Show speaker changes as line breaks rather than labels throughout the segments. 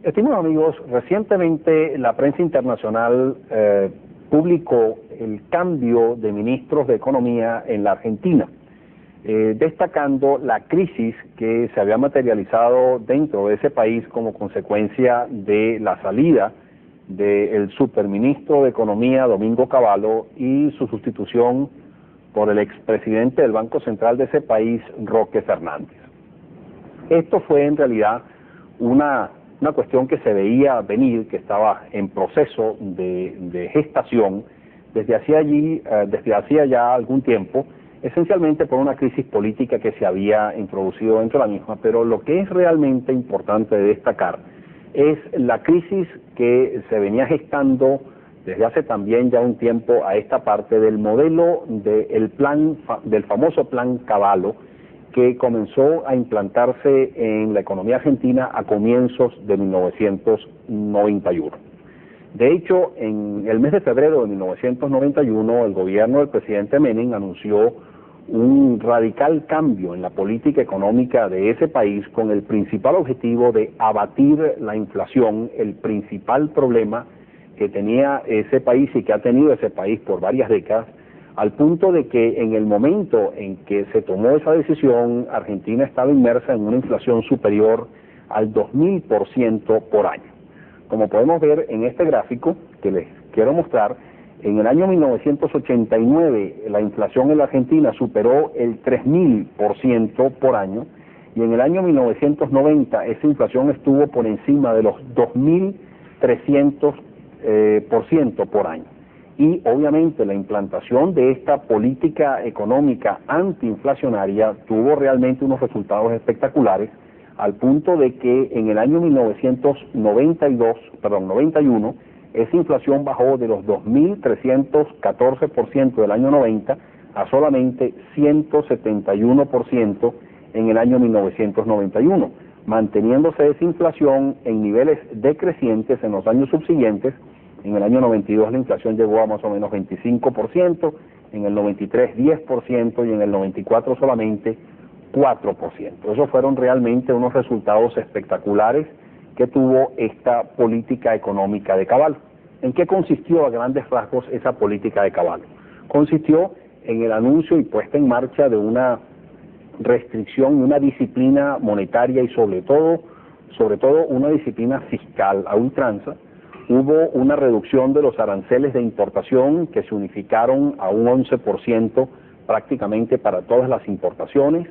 Estimados amigos, recientemente la prensa internacional publicó el cambio de ministros de Economía en la Argentina, destacando la crisis que se había materializado dentro de ese país como consecuencia de la salida del superministro de Economía, Domingo Cavallo, y su sustitución por el expresidente del Banco Central de ese país, Roque Fernández. Esto fue en realidad una cuestión que se veía venir, que estaba en proceso de gestación desde hacía ya algún tiempo, esencialmente por una crisis política que se había introducido dentro de la misma. Pero lo que es realmente importante de destacar es la crisis que se venía gestando desde hace también ya un tiempo a esta parte del modelo del famoso plan Cavallo, que comenzó a implantarse en la economía argentina a comienzos de 1991. De hecho, en el mes de febrero de 1991, el gobierno del presidente Menem anunció un radical cambio en la política económica de ese país, con el principal objetivo de abatir la inflación, el principal problema que tenía ese país y que ha tenido ese país por varias décadas, al punto de que en el momento en que se tomó esa decisión, Argentina estaba inmersa en una inflación superior al 2000% por año. Como podemos ver en este gráfico que les quiero mostrar, en el año 1989 la inflación en la Argentina superó el 3000% por año, y en el año 1990 esa inflación estuvo por encima de los 2300% por año. Y obviamente la implantación de esta política económica antiinflacionaria tuvo realmente unos resultados espectaculares, al punto de que en el año 91, esa inflación bajó de los 2314% del año 90 a solamente 171% en el año 1991, manteniéndose esa inflación en niveles decrecientes en los años subsiguientes. En el año 92 la inflación llegó a más o menos 25%, en el 93 10% y en el 94 solamente 4%. Esos fueron realmente unos resultados espectaculares que tuvo esta política económica de Cavallo. ¿En qué consistió a grandes rasgos esa política de Cavallo? Consistió en el anuncio y puesta en marcha de una restricción, una disciplina monetaria y sobre todo una disciplina fiscal a ultranza. Hubo una reducción de los aranceles de importación que se unificaron a un 11% prácticamente para todas las importaciones.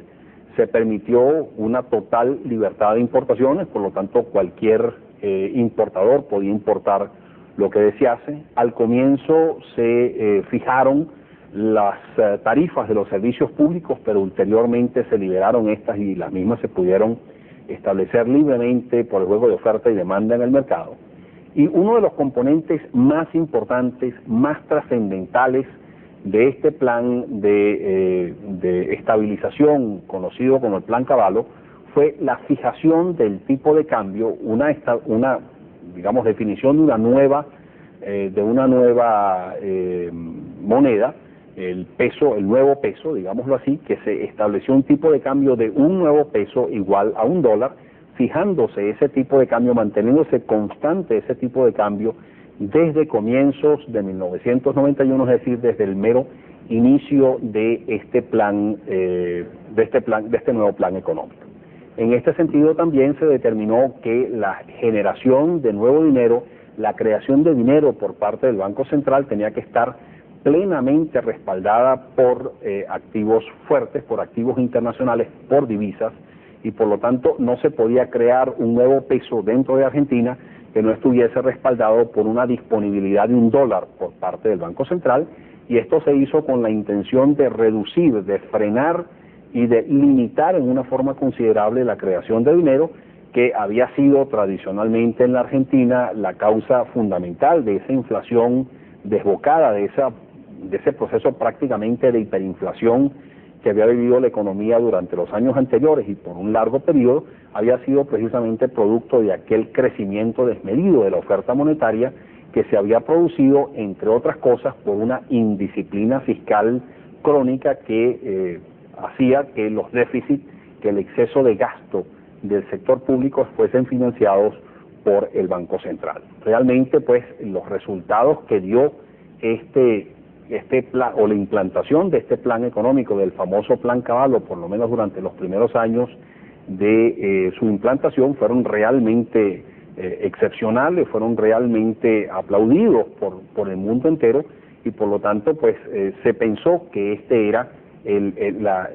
Se permitió una total libertad de importaciones, por lo tanto cualquier importador podía importar lo que desease. Al comienzo se fijaron las tarifas de los servicios públicos, pero ulteriormente se liberaron estas y las mismas se pudieron establecer libremente por el juego de oferta y demanda en el mercado. Y uno de los componentes más importantes, más trascendentales de este plan de estabilización conocido como el Plan Cavallo fue la fijación del tipo de cambio, una digamos definición de una nueva moneda, el nuevo peso, digámoslo así, que se estableció un tipo de cambio de un nuevo peso igual a $1, fijándose ese tipo de cambio, manteniéndose constante ese tipo de cambio desde comienzos de 1991, es decir, desde el mero inicio de este nuevo plan económico. En este sentido también se determinó que la generación de nuevo dinero, la creación de dinero por parte del Banco Central tenía que estar plenamente respaldada por activos fuertes, por activos internacionales, por divisas, y por lo tanto no se podía crear un nuevo peso dentro de Argentina que no estuviese respaldado por una disponibilidad de $1 por parte del Banco Central, y esto se hizo con la intención de reducir, de frenar y de limitar en una forma considerable la creación de dinero, que había sido tradicionalmente en la Argentina la causa fundamental de esa inflación desbocada, de ese proceso prácticamente de hiperinflación que había vivido la economía durante los años anteriores y por un largo periodo. Había sido precisamente producto de aquel crecimiento desmedido de la oferta monetaria que se había producido, entre otras cosas, por una indisciplina fiscal crónica que hacía que los déficits, que el exceso de gasto del sector público fuesen financiados por el Banco Central. Realmente, pues, los resultados que dio este plan, o la implantación de este plan económico, del famoso Plan Caballo, por lo menos durante los primeros años de su implantación, fueron realmente excepcionales, fueron realmente aplaudidos por el mundo entero, y por lo tanto, pues, se pensó que este era la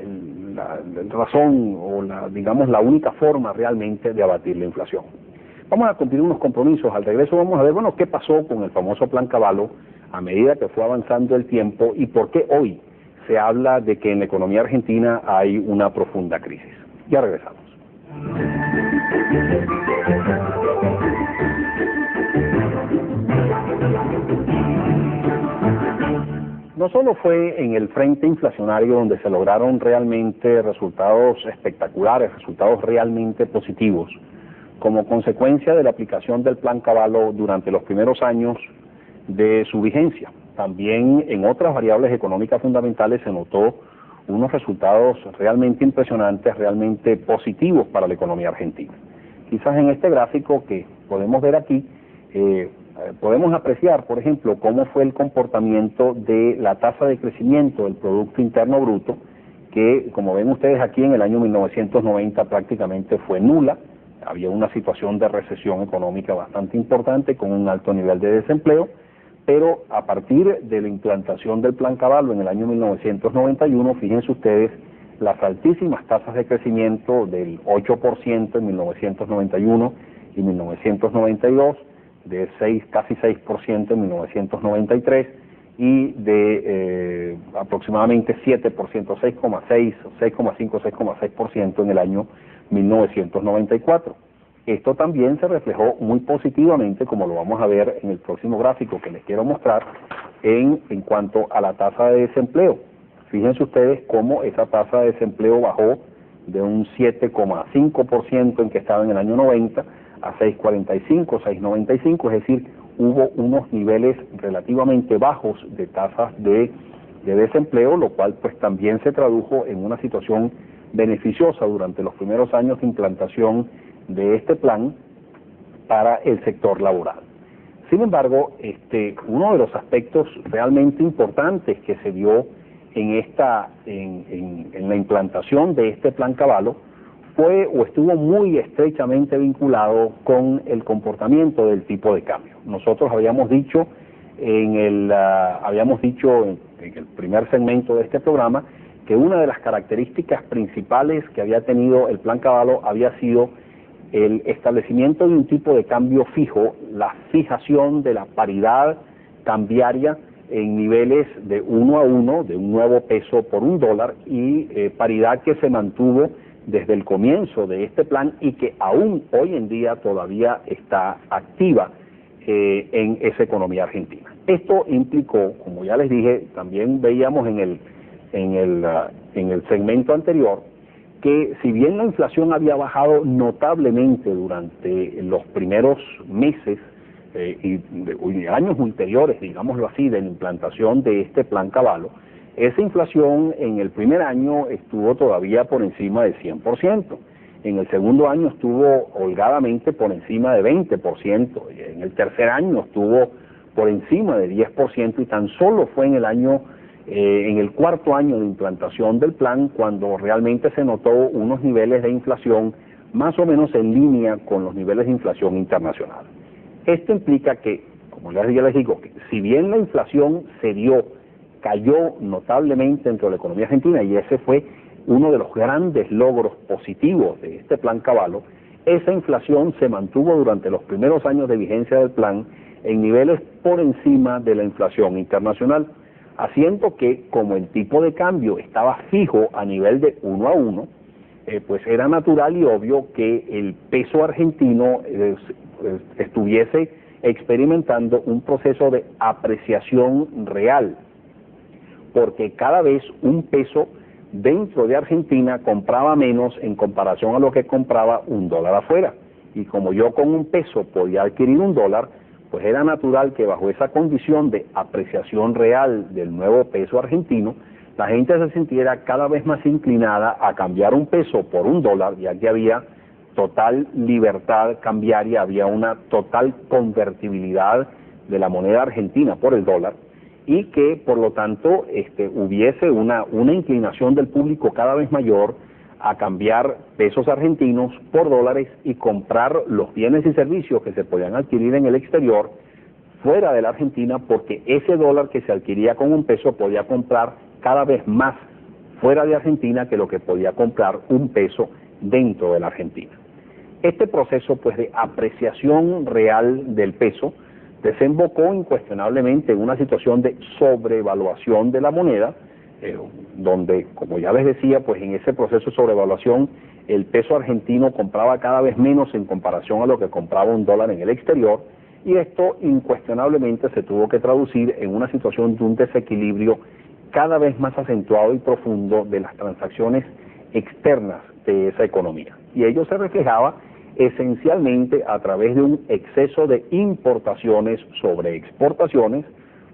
razón, o digamos la única forma realmente de abatir la inflación. Vamos a cumplir unos compromisos. Al regreso vamos a ver, bueno, qué pasó con el famoso Plan Caballo a medida que fue avanzando el tiempo, y por qué hoy se habla de que en la economía argentina hay una profunda crisis. Ya regresamos. No solo fue en el frente inflacionario donde se lograron realmente resultados espectaculares, resultados realmente positivos, como consecuencia de la aplicación del Plan Caballo durante los primeros años de su vigencia. También en otras variables económicas fundamentales se notó unos resultados realmente impresionantes, realmente positivos para la economía argentina. Quizás en este gráfico que podemos ver aquí, podemos apreciar, por ejemplo, cómo fue el comportamiento de la tasa de crecimiento del Producto Interno Bruto, que, como ven ustedes aquí, en el año 1990 prácticamente fue nula. Había una situación de recesión económica bastante importante, con un alto nivel de desempleo, pero a partir de la implantación del Plan Caballo en el año 1991, fíjense ustedes las altísimas tasas de crecimiento del 8% en 1991 y 1992, de casi 6% en 1993, y de aproximadamente 7%, 6,6, 6,5, 6,6% en el año 1994. Esto también se reflejó muy positivamente, como lo vamos a ver en el próximo gráfico que les quiero mostrar, en cuanto a la tasa de desempleo. Fíjense ustedes cómo esa tasa de desempleo bajó de un 7,5% en que estaba en el año 90 a 6,45, 6,95, es decir, hubo unos niveles relativamente bajos de tasas de desempleo, lo cual pues también se tradujo en una situación beneficiosa durante los primeros años de implantación de este plan para el sector laboral. Sin embargo, uno de los aspectos realmente importantes que se dio en la implantación de este Plan Caballo fue, o estuvo muy estrechamente vinculado con el comportamiento del tipo de cambio. Nosotros habíamos dicho en el primer segmento de este programa que una de las características principales que había tenido el Plan Caballo había sido el establecimiento de un tipo de cambio fijo, la fijación de la paridad cambiaria en niveles de 1 a 1, de un nuevo peso por un dólar, y paridad que se mantuvo desde el comienzo de este plan y que aún hoy en día todavía está activa en esa economía argentina. Esto implicó, como ya les dije, también veíamos en el segmento anterior, que si bien la inflación había bajado notablemente durante los primeros meses y años ulteriores, digámoslo así, de la implantación de este Plan Caballo, esa inflación en el primer año estuvo todavía por encima del 100%. En el segundo año estuvo holgadamente por encima de 20%, en el tercer año estuvo por encima de 10%, y tan solo fue en el cuarto año de implantación del plan cuando realmente se notó unos niveles de inflación más o menos en línea con los niveles de inflación internacional. Esto implica que, como ya les digo, que si bien la inflación cayó notablemente dentro de la economía argentina, y ese fue uno de los grandes logros positivos de este Plan Caballo, esa inflación se mantuvo durante los primeros años de vigencia del plan en niveles por encima de la inflación internacional, haciendo que, como el tipo de cambio estaba fijo a nivel de 1 a 1, pues era natural y obvio que el peso argentino estuviese experimentando un proceso de apreciación real, porque cada vez un peso dentro de Argentina compraba menos en comparación a lo que compraba un dólar afuera. Y como yo con un peso podía adquirir un dólar, pues era natural que bajo esa condición de apreciación real del nuevo peso argentino, la gente se sintiera cada vez más inclinada a cambiar un peso por un dólar, ya que había total libertad cambiaria, había una total convertibilidad de la moneda argentina por el dólar, y que por lo tanto hubiese una inclinación del público cada vez mayor a cambiar pesos argentinos por dólares y comprar los bienes y servicios que se podían adquirir en el exterior fuera de la Argentina, porque ese dólar que se adquiría con un peso podía comprar cada vez más fuera de Argentina que lo que podía comprar un peso dentro de la Argentina. Este proceso pues de apreciación real del peso desembocó incuestionablemente en una situación de sobrevaluación de la moneda, donde, como ya les decía, pues en ese proceso de sobrevaluación el peso argentino compraba cada vez menos en comparación a lo que compraba un dólar en el exterior, y esto incuestionablemente se tuvo que traducir en una situación de un desequilibrio cada vez más acentuado y profundo de las transacciones externas de esa economía. Y ello se reflejaba esencialmente a través de un exceso de importaciones sobre exportaciones,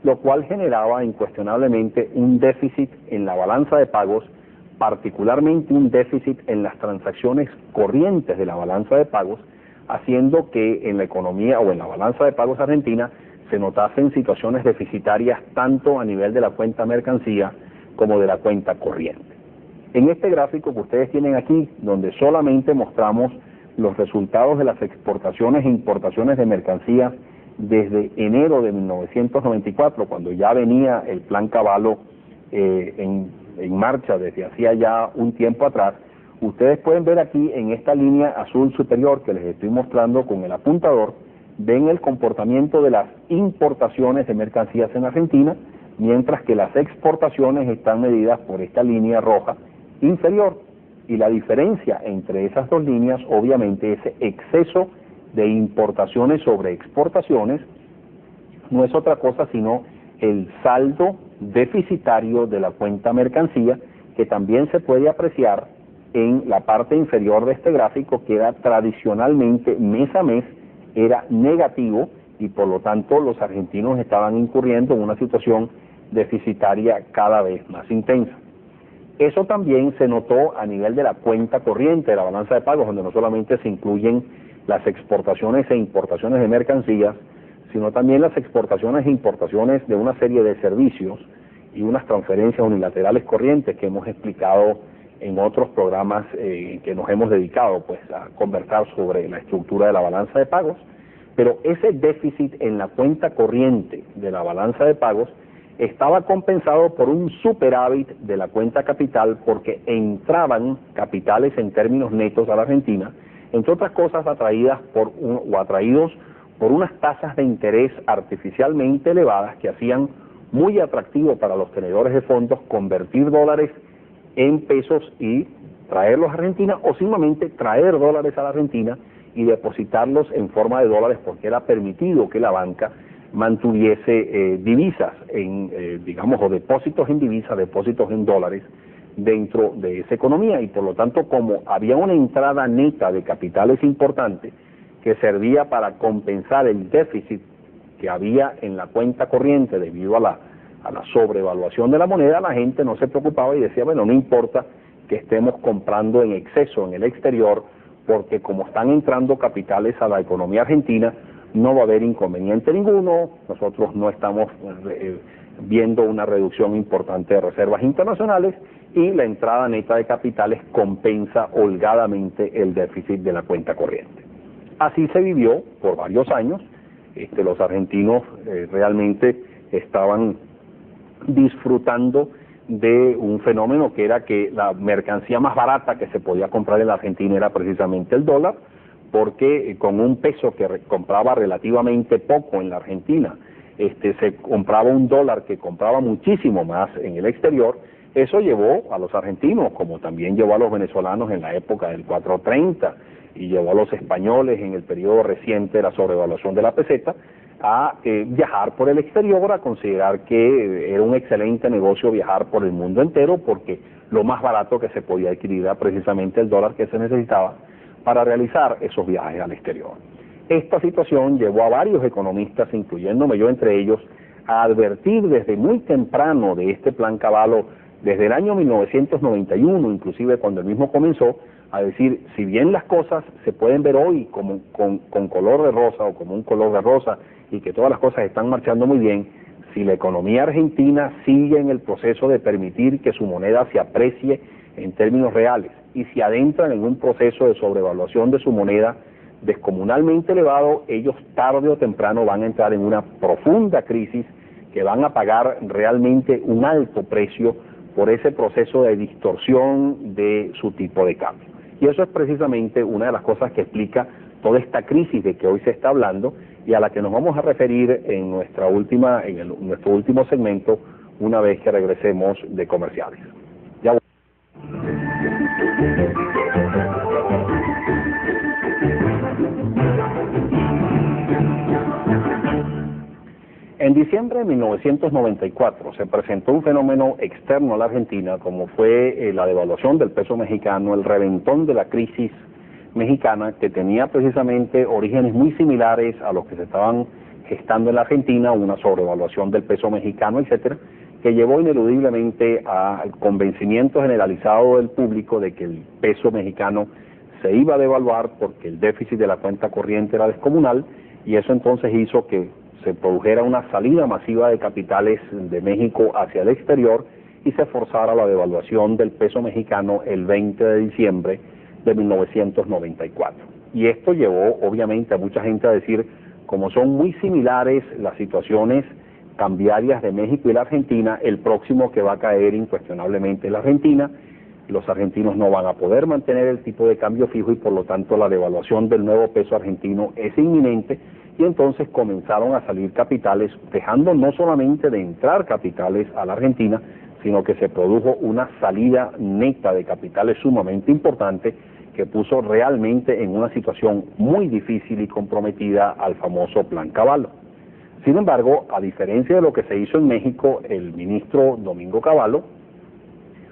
lo cual generaba incuestionablemente un déficit en la balanza de pagos, particularmente un déficit en las transacciones corrientes de la balanza de pagos, haciendo que en la economía o en la balanza de pagos argentina se notasen situaciones deficitarias tanto a nivel de la cuenta mercancía como de la cuenta corriente. En este gráfico que ustedes tienen aquí, donde solamente mostramos los resultados de las exportaciones e importaciones de mercancías desde enero de 1994, cuando ya venía el Plan Cavallo en marcha desde hacía ya un tiempo atrás, ustedes pueden ver aquí en esta línea azul superior que les estoy mostrando con el apuntador, ven el comportamiento de las importaciones de mercancías en Argentina, mientras que las exportaciones están medidas por esta línea roja inferior. Y la diferencia entre esas dos líneas, obviamente, ese exceso de importaciones sobre exportaciones, no es otra cosa sino el saldo deficitario de la cuenta mercancía, que también se puede apreciar en la parte inferior de este gráfico, que era tradicionalmente mes a mes era negativo, y por lo tanto los argentinos estaban incurriendo en una situación deficitaria cada vez más intensa. Eso también se notó a nivel de la cuenta corriente de la balanza de pagos, donde no solamente se incluyen las exportaciones e importaciones de mercancías, sino también las exportaciones e importaciones de una serie de servicios y unas transferencias unilaterales corrientes que hemos explicado en otros programas que nos hemos dedicado pues a conversar sobre la estructura de la balanza de pagos. Pero ese déficit en la cuenta corriente de la balanza de pagos estaba compensado por un superávit de la cuenta capital, porque entraban capitales en términos netos a la Argentina, entre otras cosas atraídos por unas tasas de interés artificialmente elevadas que hacían muy atractivo para los tenedores de fondos convertir dólares en pesos y traerlos a Argentina, o simplemente traer dólares a la Argentina y depositarlos en forma de dólares, porque era permitido que la banca mantuviese divisas digamos, o depósitos en divisas, depósitos en dólares dentro de esa economía, y por lo tanto, como había una entrada neta de capitales importante que servía para compensar el déficit que había en la cuenta corriente debido a la sobrevaluación de la moneda, la gente no se preocupaba y decía, bueno, no importa que estemos comprando en exceso en el exterior, porque como están entrando capitales a la economía argentina, no va a haber inconveniente ninguno, nosotros no estamos viendo una reducción importante de reservas internacionales, y la entrada neta de capitales compensa holgadamente el déficit de la cuenta corriente. Así se vivió por varios años. Los argentinos realmente estaban disfrutando de un fenómeno que era que la mercancía más barata que se podía comprar en la Argentina era precisamente el dólar, porque con un peso que compraba relativamente poco en la Argentina, se compraba un dólar que compraba muchísimo más en el exterior. Eso llevó a los argentinos, como también llevó a los venezolanos en la época del 430, y llevó a los españoles en el periodo reciente de la sobrevaluación de la peseta, a viajar por el exterior, a considerar que era un excelente negocio viajar por el mundo entero, porque lo más barato que se podía adquirir era precisamente el dólar que se necesitaba para realizar esos viajes al exterior. Esta situación llevó a varios economistas, incluyéndome yo entre ellos, a advertir desde muy temprano de este Plan Cavallo desde el año 1991, inclusive cuando el mismo comenzó, a decir, si bien las cosas se pueden ver hoy como con color de rosa o como un color de rosa y que todas las cosas están marchando muy bien, si la economía argentina sigue en el proceso de permitir que su moneda se aprecie en términos reales y se adentran en un proceso de sobrevaluación de su moneda descomunalmente elevado, ellos tarde o temprano van a entrar en una profunda crisis que van a pagar realmente un alto precio por ese proceso de distorsión de su tipo de cambio. Y eso es precisamente una de las cosas que explica toda esta crisis de que hoy se está hablando y a la que nos vamos a referir en nuestro último segmento una vez que regresemos de comerciales. Ya En diciembre de 1994 se presentó un fenómeno externo a la Argentina como fue la devaluación del peso mexicano, el reventón de la crisis mexicana que tenía precisamente orígenes muy similares a los que se estaban gestando en la Argentina, una sobrevaluación del peso mexicano, etcétera, que llevó ineludiblemente al convencimiento generalizado del público de que el peso mexicano se iba a devaluar porque el déficit de la cuenta corriente era descomunal y eso entonces hizo que se produjera una salida masiva de capitales de México hacia el exterior y se forzara la devaluación del peso mexicano el 20 de diciembre de 1994. Y esto llevó obviamente a mucha gente a decir, como son muy similares las situaciones cambiarias de México y la Argentina, el próximo que va a caer incuestionablemente es la Argentina, los argentinos no van a poder mantener el tipo de cambio fijo y por lo tanto la devaluación del nuevo peso argentino es inminente. Y entonces comenzaron a salir capitales, dejando no solamente de entrar capitales a la Argentina, sino que se produjo una salida neta de capitales sumamente importante que puso realmente en una situación muy difícil y comprometida al famoso Plan Cavallo. Sin embargo, a diferencia de lo que se hizo en México, el ministro Domingo Cavallo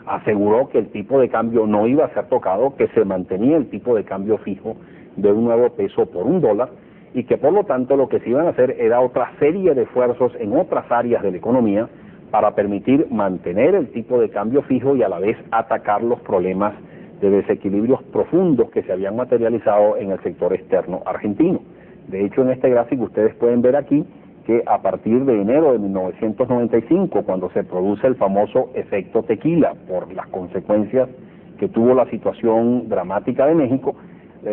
aseguró que el tipo de cambio no iba a ser tocado, que se mantenía el tipo de cambio fijo de un nuevo peso por $1, y que por lo tanto lo que se iban a hacer era otra serie de esfuerzos en otras áreas de la economía para permitir mantener el tipo de cambio fijo y a la vez atacar los problemas de desequilibrios profundos que se habían materializado en el sector externo argentino. De hecho, en este gráfico ustedes pueden ver aquí que a partir de enero de 1995, cuando se produce el famoso efecto tequila por las consecuencias que tuvo la situación dramática de México,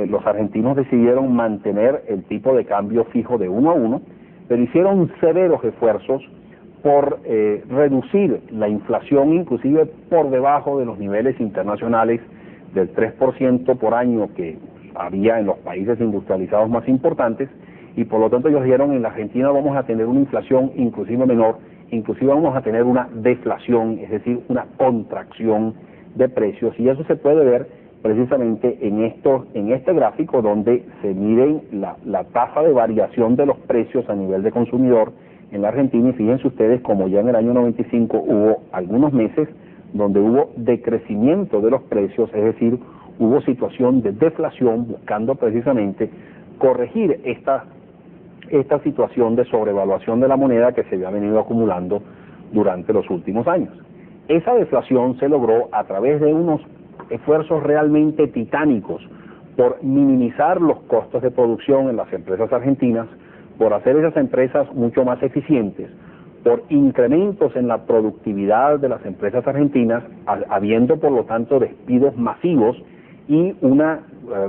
los argentinos decidieron mantener el tipo de cambio fijo de 1 a 1, pero hicieron severos esfuerzos por reducir la inflación inclusive por debajo de los niveles internacionales del 3% por año que había en los países industrializados más importantes, y por lo tanto ellos dijeron, en la Argentina vamos a tener una inflación inclusive menor, inclusive vamos a tener una deflación, es decir, una contracción de precios, y eso se puede ver precisamente en este gráfico donde se miden la tasa de variación de los precios a nivel de consumidor en la Argentina, y fíjense ustedes como ya en el año 95 hubo algunos meses donde hubo decrecimiento de los precios, es decir, hubo situación de deflación buscando precisamente corregir esta situación de sobrevaluación de la moneda que se había venido acumulando durante los últimos años. Esa deflación se logró a través de unos esfuerzos realmente titánicos por minimizar los costos de producción en las empresas argentinas, por hacer esas empresas mucho más eficientes, por incrementos en la productividad de las empresas argentinas, habiendo por lo tanto despidos masivos y una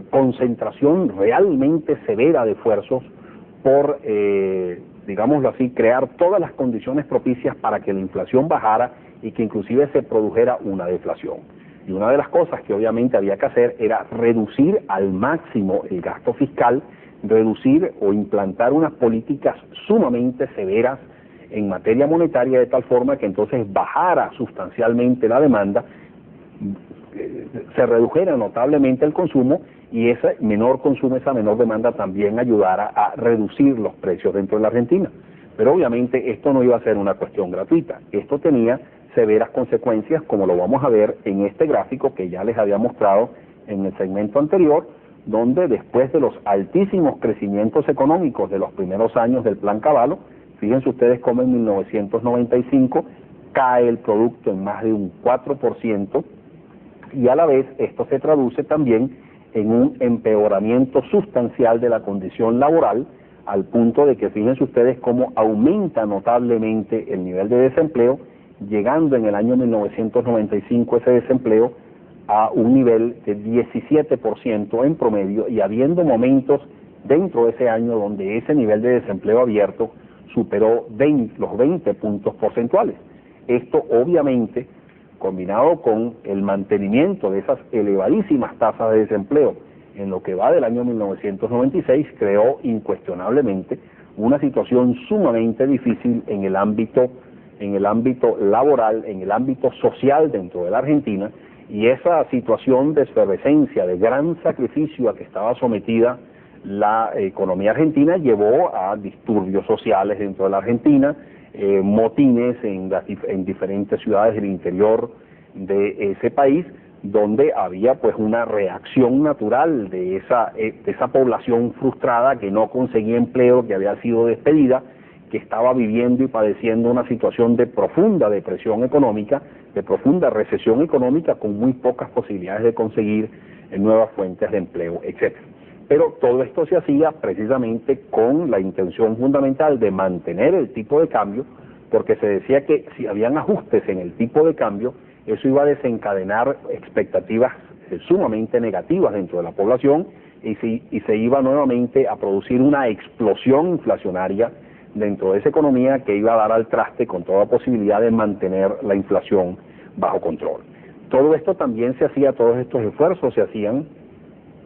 concentración realmente severa de esfuerzos por, digámoslo así, crear todas las condiciones propicias para que la inflación bajara y que inclusive se produjera una deflación. Y una de las cosas que obviamente había que hacer era reducir al máximo el gasto fiscal, reducir o implantar unas políticas sumamente severas en materia monetaria de tal forma que entonces bajara sustancialmente la demanda, se redujera notablemente el consumo y ese menor consumo, esa menor demanda también ayudara a reducir los precios dentro de la Argentina. Pero obviamente esto no iba a ser una cuestión gratuita, esto tenía severas consecuencias, como lo vamos a ver en este gráfico que ya les había mostrado en el segmento anterior, donde después de los altísimos crecimientos económicos de los primeros años del Plan Cavallo, fíjense ustedes cómo en 1995 cae el producto en más de un 4%, y a la vez esto se traduce también en un empeoramiento sustancial de la condición laboral, al punto de que fíjense ustedes cómo aumenta notablemente el nivel de desempleo, llegando en el año 1995 ese desempleo a un nivel de 17% en promedio, y habiendo momentos dentro de ese año donde ese nivel de desempleo abierto superó los 20 puntos porcentuales. Esto obviamente, combinado con el mantenimiento de esas elevadísimas tasas de desempleo en lo que va del año 1996, creó incuestionablemente una situación sumamente difícil en el ámbito laboral, en el ámbito social dentro de la Argentina, y esa situación de efervescencia, de gran sacrificio a que estaba sometida la economía argentina, llevó a disturbios sociales dentro de la Argentina, motines en diferentes ciudades del interior de ese país, donde había pues una reacción natural de esa población frustrada que no conseguía empleo, que había sido despedida, que estaba viviendo y padeciendo una situación de profunda depresión económica, de profunda recesión económica, con muy pocas posibilidades de conseguir nuevas fuentes de empleo, etcétera. Pero todo esto se hacía precisamente con la intención fundamental de mantener el tipo de cambio, porque se decía que si habían ajustes en el tipo de cambio, eso iba a desencadenar expectativas sumamente negativas dentro de la población, y se iba nuevamente a producir una explosión inflacionaria dentro de esa economía que iba a dar al traste con toda posibilidad de mantener la inflación bajo control. Todo esto también se hacía, todos estos esfuerzos se hacían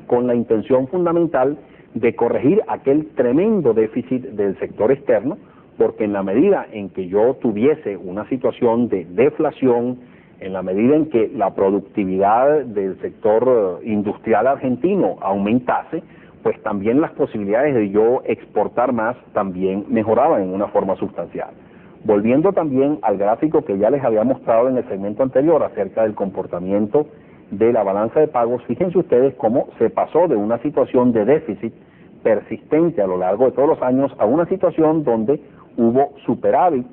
con la intención fundamental de corregir aquel tremendo déficit del sector externo, porque en la medida en que yo tuviese una situación de deflación, en la medida en que la productividad del sector industrial argentino aumentase, pues también las posibilidades de yo exportar más también mejoraban en una forma sustancial. Volviendo también al gráfico que ya les había mostrado en el segmento anterior acerca del comportamiento de la balanza de pagos, fíjense ustedes cómo se pasó de una situación de déficit persistente a lo largo de todos los años a una situación donde hubo superávit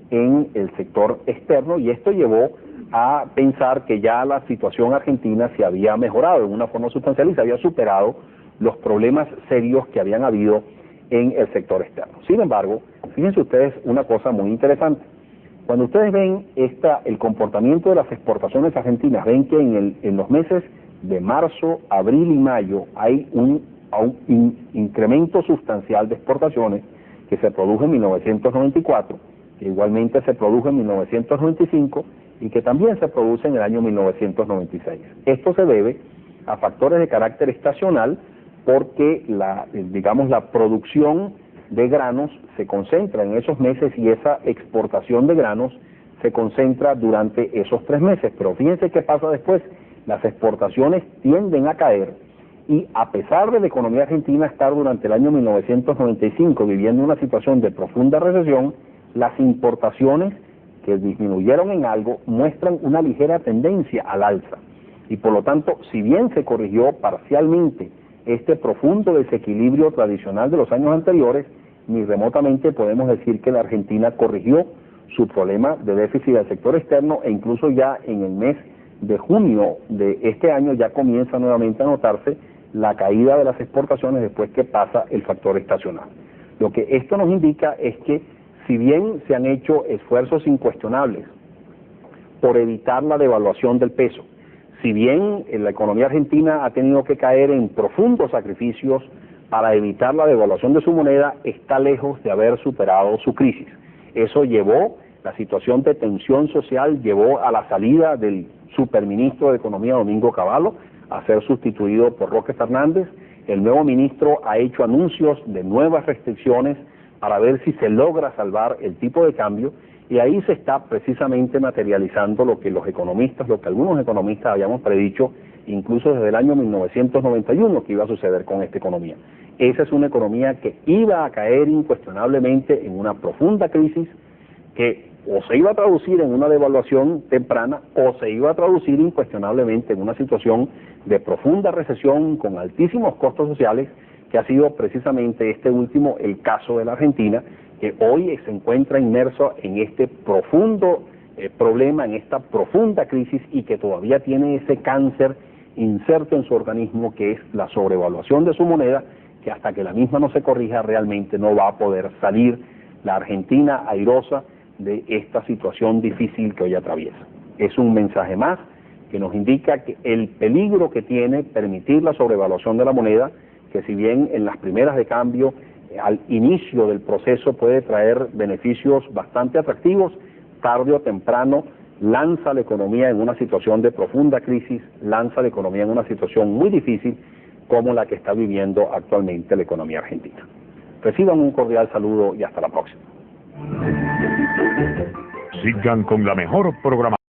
en el sector externo, y esto llevó a pensar que ya la situación argentina se había mejorado en una forma sustancial y se había superado los problemas serios que habían habido en el sector externo. Sin embargo, fíjense ustedes una cosa muy interesante. Cuando ustedes ven el comportamiento de las exportaciones argentinas, ven que en los meses de marzo, abril y mayo hay un incremento sustancial de exportaciones que se produjo en 1994, que igualmente se produjo en 1995 y que también se produce en el año 1996. Esto se debe a factores de carácter estacional, porque la producción de granos se concentra en esos meses y esa exportación de granos se concentra durante esos 3 meses. Pero fíjense qué pasa después. Las exportaciones tienden a caer, y a pesar de la economía argentina estar durante el año 1995 viviendo una situación de profunda recesión, las importaciones, que disminuyeron en algo, muestran una ligera tendencia al alza. Y por lo tanto, si bien se corrigió parcialmente este profundo desequilibrio tradicional de los años anteriores, ni remotamente podemos decir que la Argentina corrigió su problema de déficit del sector externo, e incluso ya en el mes de junio de este año ya comienza nuevamente a notarse la caída de las exportaciones después que pasa el factor estacional. Lo que esto nos indica es que, si bien se han hecho esfuerzos incuestionables por evitar la devaluación del peso, si bien la economía argentina ha tenido que caer en profundos sacrificios para evitar la devaluación de su moneda, está lejos de haber superado su crisis. Eso llevó, la situación de tensión social llevó a la salida del superministro de Economía, Domingo Cavallo, a ser sustituido por Roque Fernández. El nuevo ministro ha hecho anuncios de nuevas restricciones para ver si se logra salvar el tipo de cambio, y ahí se está precisamente materializando lo que algunos economistas habíamos predicho incluso desde el año 1991 que iba a suceder con esta economía. Esa es una economía que iba a caer incuestionablemente en una profunda crisis, que o se iba a traducir en una devaluación temprana o se iba a traducir incuestionablemente en una situación de profunda recesión con altísimos costos sociales, que ha sido precisamente este último el caso de la Argentina, que hoy se encuentra inmerso en este profundo problema, en esta profunda crisis, y que todavía tiene ese cáncer inserto en su organismo, que es la sobrevaluación de su moneda, que hasta que la misma no se corrija realmente no va a poder salir la Argentina airosa de esta situación difícil que hoy atraviesa. Es un mensaje más que nos indica que el peligro que tiene permitir la sobrevaluación de la moneda, que si bien en las primeras de cambio, al inicio del proceso puede traer beneficios bastante atractivos, tarde o temprano lanza a la economía en una situación de profunda crisis, lanza a la economía en una situación muy difícil como la que está viviendo actualmente la economía argentina. Reciban un cordial saludo y hasta la próxima.
Sigan con la mejor programación.